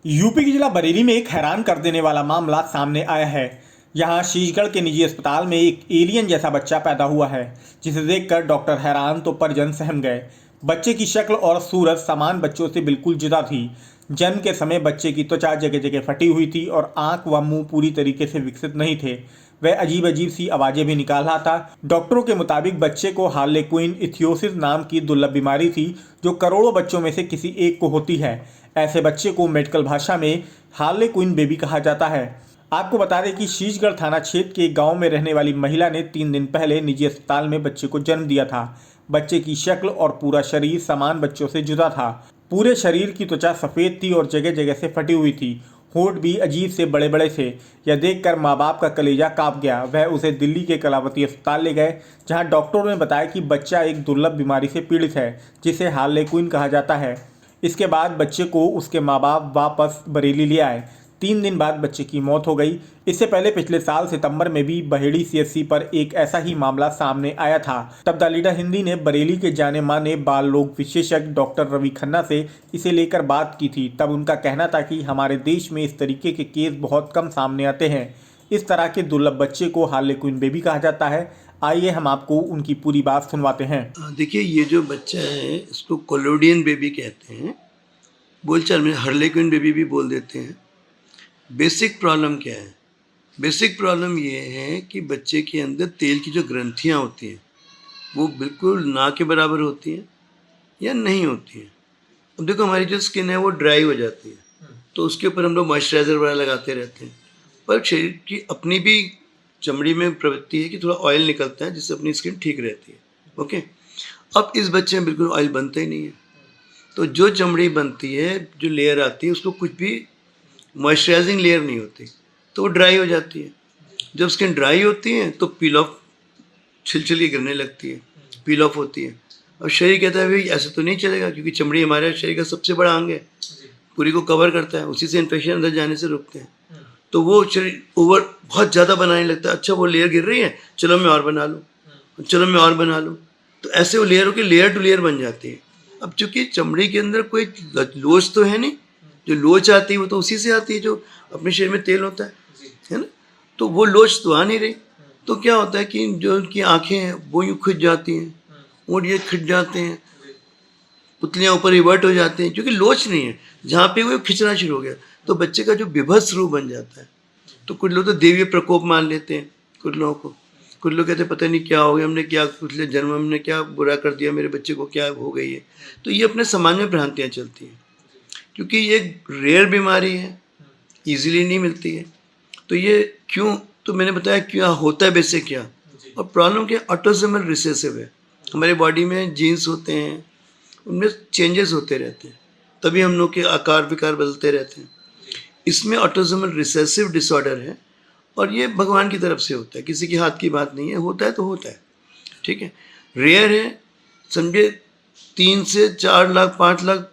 UP के जिला बरेली में एक हैरान कर देने वाला मामला सामने आया है। यहाँ शीशगढ़ के निजी अस्पताल में एक एलियन जैसा बच्चा पैदा हुआ है, जिसे देखकर डॉक्टर हैरान तो परिजन सहम गए। बच्चे की शक्ल और सूरत सामान्य बच्चों से बिल्कुल जुदा थी। जन्म के समय बच्चे की त्वचा जगह जगह फटी हुई थी और आंख व मुंह पूरी तरीके से विकसित नहीं थे। वह अजीब अजीब सी आवाज़ें भी निकाल रहा था। डॉक्टरों के मुताबिक बच्चे को हार्लेक्विन इथियोसिस नाम की दुर्लभ बीमारी थी, जो करोड़ों बच्चों में से किसी एक को होती है। ऐसे बच्चे को मेडिकल भाषा में हार्लेक्विन बेबी कहा जाता है। आपको बता दें कि शीशगढ़ थाना क्षेत्र के गांव में रहने वाली महिला ने 3 दिन पहले निजी अस्पताल में बच्चे को जन्म दिया था। बच्चे की शक्ल और पूरा शरीर समान बच्चों से जुदा था। पूरे शरीर की त्वचा सफ़ेद थी और जगह जगह से फटी हुई थी। होंठ भी अजीब से बड़े बड़े थे। यह देखकर माँ बाप का कलेजा कांप गया। वह उसे दिल्ली के कलावती अस्पताल ले गए, जहां डॉक्टरों ने बताया कि बच्चा एक दुर्लभ बीमारी से पीड़ित है, जिसे हार्लेक्विन कहा जाता है। इसके बाद बच्चे को उसके माँ बाप वापस बरेली ले आए। 3 दिन बाद बच्चे की मौत हो गई। इससे पहले पिछले साल सितंबर में भी बहेड़ी सीएचसी पर एक ऐसा ही मामला सामने आया था। तब द लीडर हिंदी ने बरेली के जाने माने बाल रोग विशेषज्ञ डॉक्टर रवि खन्ना से इसे लेकर बात की थी। तब उनका कहना था कि हमारे देश में इस तरीके के केस बहुत कम सामने आते हैं। इस तरह के दुर्लभ बच्चे को हार्लेक्विन बेबी कहा जाता है। आइए हम आपको उनकी पूरी बात सुनवाते हैं। देखिए, ये जो बच्चा है इसको कोलोडियन बेबी कहते हैं। बोलचाल में हार्लेक्विन बेबी भी बोल देते हैं। बेसिक प्रॉब्लम क्या है? बेसिक प्रॉब्लम ये है कि बच्चे के अंदर तेल की जो ग्रंथियाँ होती हैं वो बिल्कुल ना के बराबर होती हैं या नहीं होती हैं। अब देखो, हमारी जो स्किन है वो ड्राई हो जाती है, तो उसके ऊपर हम लोग मॉइस्चराइज़र वगैरह लगाते रहते हैं। पर शरीर की अपनी भी चमड़ी में प्रवृत्ति है कि थोड़ा ऑयल निकलता है, जिससे अपनी स्किन ठीक रहती है। ओके, अब इस बच्चे में बिल्कुल ऑयल बनता ही नहीं है, तो जो चमड़ी बनती है, जो लेयर आती है, उसको कुछ भी मॉइस्चराइजिंग लेयर नहीं होती, तो वो ड्राई हो जाती है। जब स्किन ड्राई होती है तो पील ऑफ, छिलछिली गिरने लगती है, पील ऑफ होती है। अब शरीर कहता है भाई ऐसे तो नहीं चलेगा, क्योंकि चमड़ी हमारे शरीर का सबसे बड़ा अंग है, पूरी को कवर करता है, उसी से इन्फेक्शन अंदर जाने से रुकते हैं। तो वो शरीर ओवर बहुत ज़्यादा बनाने लगता है। अच्छा, वो लेयर गिर रही है, चलो मैं और बना लूँ, चलो मैं और बना लूँ। तो ऐसे वो लेयर होकर लेयर टू लेयर बन जाती है। अब चूंकि चमड़ी के अंदर कोई लोच तो है नहीं, जो लोच आती है वो तो उसी से आती है जो अपने शरीर में तेल होता है ना। तो वो लोच तो आ नहीं रही, तो क्या होता है कि जो उनकी आँखें हैं वो यूँ खिंच जाती हैं, और ये खिंच जाते हैं, पुतलियाँ ऊपर रिवर्ट हो जाते हैं, क्योंकि लोच नहीं है। जहाँ पे वो खिंचना शुरू हो गया तो बच्चे का जो विभत्स रूप बन जाता है। तो कुछ लोग तो देवीय प्रकोप मान लेते हैं, कुछ लोगों को, कुछ लोग कहते हैं पता नहीं क्या हो गया, हमने क्या पिछले जन्म में हमने क्या बुरा कर दिया, मेरे बच्चे को क्या हो गई है। तो ये अपने समाज में भ्रांतियाँ चलती हैं, क्योंकि ये रेयर बीमारी है, ईजिली नहीं मिलती है। तो ये क्यों, तो मैंने बताया क्या होता है बेसिक क्या। और प्रॉब्लम क्या, ऑटोसोमल रिसेसिव है। हमारे बॉडी में जीन्स होते हैं, उनमें चेंजेस होते रहते हैं, तभी हम लोग के आकार विकार बदलते रहते हैं। इसमें ऑटोसोमल रिसेसिव डिसऑर्डर है, और ये भगवान की तरफ से होता है, किसी के हाथ की बात नहीं है, होता है तो होता है, ठीक है। रेयर है, समझे 3 से 4 लाख 5 लाख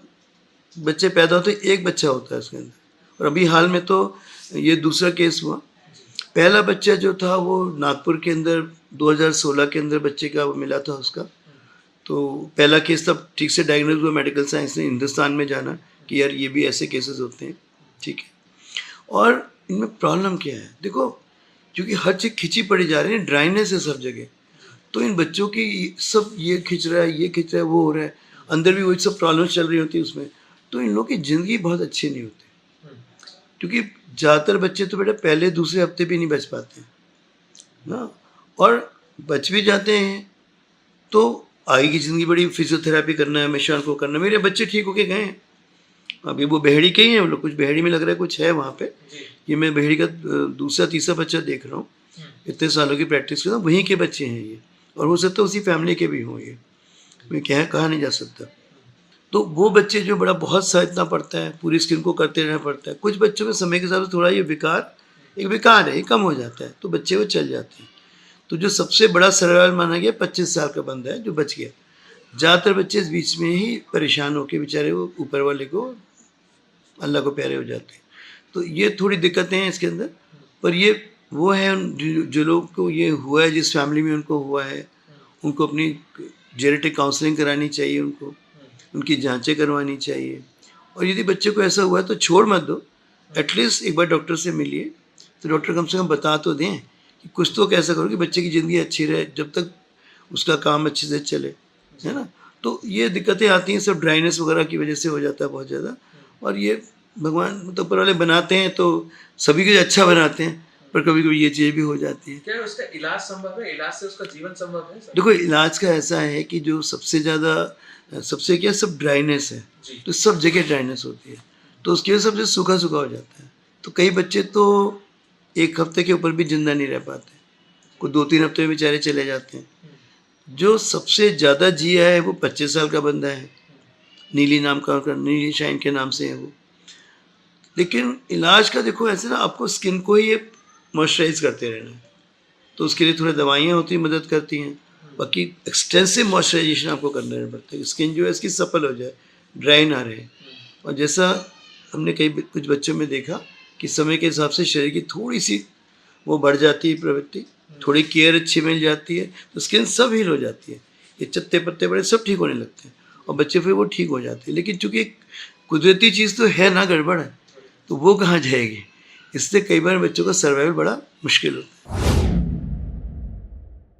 बच्चे पैदा होते, एक बच्चा होता है उसके अंदर। और अभी हाल में तो ये दूसरा केस हुआ। पहला बच्चा जो था वो नागपुर के अंदर 2016 के अंदर बच्चे का वो मिला था उसका। तो पहला केस तब ठीक से डायग्नोज हुआ, मेडिकल साइंस ने हिंदुस्तान में जाना कि यार ये भी ऐसे केसेस होते हैं, ठीक है। और इनमें प्रॉब्लम क्या है, देखो, क्योंकि हर चीज़ खिंची पड़ी जा रही है, ड्राइनेस है सब जगह, तो इन बच्चों की सब ये खिंच रहा है, ये खिंच रहा है, वो हो रहा है, अंदर भी वही सब प्रॉब्लम चल रही होती है उसमें। तो इन लोगों की ज़िंदगी बहुत अच्छी नहीं होती, क्योंकि ज़्यादातर बच्चे तो बेटा पहले दूसरे हफ्ते भी नहीं बच पाते हैं ना, और बच भी जाते हैं तो आगे की ज़िंदगी बड़ी फिजियोथेरेपी करना है, हमेशा उनको करना है। मेरे बच्चे ठीक होके गए हैं, अभी वो बेहड़ी के ही हैं, वो लोग कुछ बेहड़ी में लग रहा है कुछ है वहाँ पे। ये मैं बेहड़ी का दूसरा तीसरा बच्चा देख रहा हूँ, इतने सालों की प्रैक्टिस के, वहीं के बच्चे हैं ये, और हो सकता है उसी फैमिली के भी हों ये, मैं क्या कहा नहीं जा सकता। तो वो बच्चे जो बड़ा बहुत सा इतना पड़ता है, पूरी स्किन को करते रहना पड़ता है। कुछ बच्चों में समय के साथ थोड़ा ये विकार, एक विकार है, ये कम हो जाता है, तो बच्चे वो चल जाते हैं। तो जो सबसे बड़ा सर्वाइवल माना गया 25 साल का बंदा है जो बच गया। ज़्यादातर बच्चे इस बीच में ही परेशान होकर बेचारे वो ऊपर वाले को, अल्लाह को प्यारे हो जाते हैं। तो ये थोड़ी दिक्कतें हैं इसके अंदर। पर ये वो है जो लोग को ये हुआ है, जिस फैमिली में उनको हुआ है, उनको अपनी जेनेटिक काउंसलिंग करानी चाहिए, उनको उनकी जांचें करवानी चाहिए, और यदि बच्चे को ऐसा हुआ है तो छोड़ मत दो, एटलीस्ट एक बार डॉक्टर से मिलिए, तो डॉक्टर कम से कम बता तो दें कि कुछ तो कैसा करो कि बच्चे की ज़िंदगी अच्छी रहे, जब तक उसका काम अच्छे से चले, है ना। तो ये दिक्कतें आती हैं, सब ड्राइनेस वगैरह की वजह से हो जाता है बहुत ज़्यादा। और ये भगवान तो ऊपर वाले बनाते हैं तो सभी के लिए अच्छा बनाते हैं, पर कभी कभी ये चीज़ भी हो जाती है। क्या उसका इलाज संभव है? इलाज से उसका जीवन संभव है सर? देखो इलाज का ऐसा है कि जो सबसे ज़्यादा सबसे क्या सब ड्राइनेस है, जी। तो सब जगह ड्राइनेस होती है, तो उसकी वजह से सबसे सूखा सूखा हो जाता है। तो कई बच्चे तो 1 हफ्ते के ऊपर भी जिंदा नहीं रह पाते, कोई 2-3 हफ्ते में बेचारे चले जाते हैं। जो सबसे ज़्यादा जिया है वो 25 साल का बंदा है, नीली नाम का उनका, नीली शाइन के नाम से है वो। लेकिन इलाज का देखो ऐसे ना, आपको स्किन को ही मॉइस्चराइज करते रहना है, तो उसके लिए थोड़ी दवाइयाँ होती हैं, मदद करती हैं। बाकी एक्सटेंसिव मॉइस्चराइजेशन आपको करना पड़ता है, स्किन जो है इसकी सफल हो जाए, ड्राई ना रहे। और जैसा हमने कुछ बच्चों में देखा कि समय के हिसाब से शरीर की थोड़ी सी वो बढ़ जाती है प्रवृत्ति, थोड़ी केयर अच्छी मिल जाती है, तो स्किन सब हील हो जाती है, ये चत्ते पत्ते बड़े सब ठीक होने लगते हैं और बच्चे फिर वो ठीक हो जाते हैं। लेकिन चूंकि एक कुदरती चीज़ तो है ना, गड़बड़ है, तो वो कहाँ जाएगी, इससे कई बार बच्चों का सर्वाइवल बड़ा मुश्किल होता है।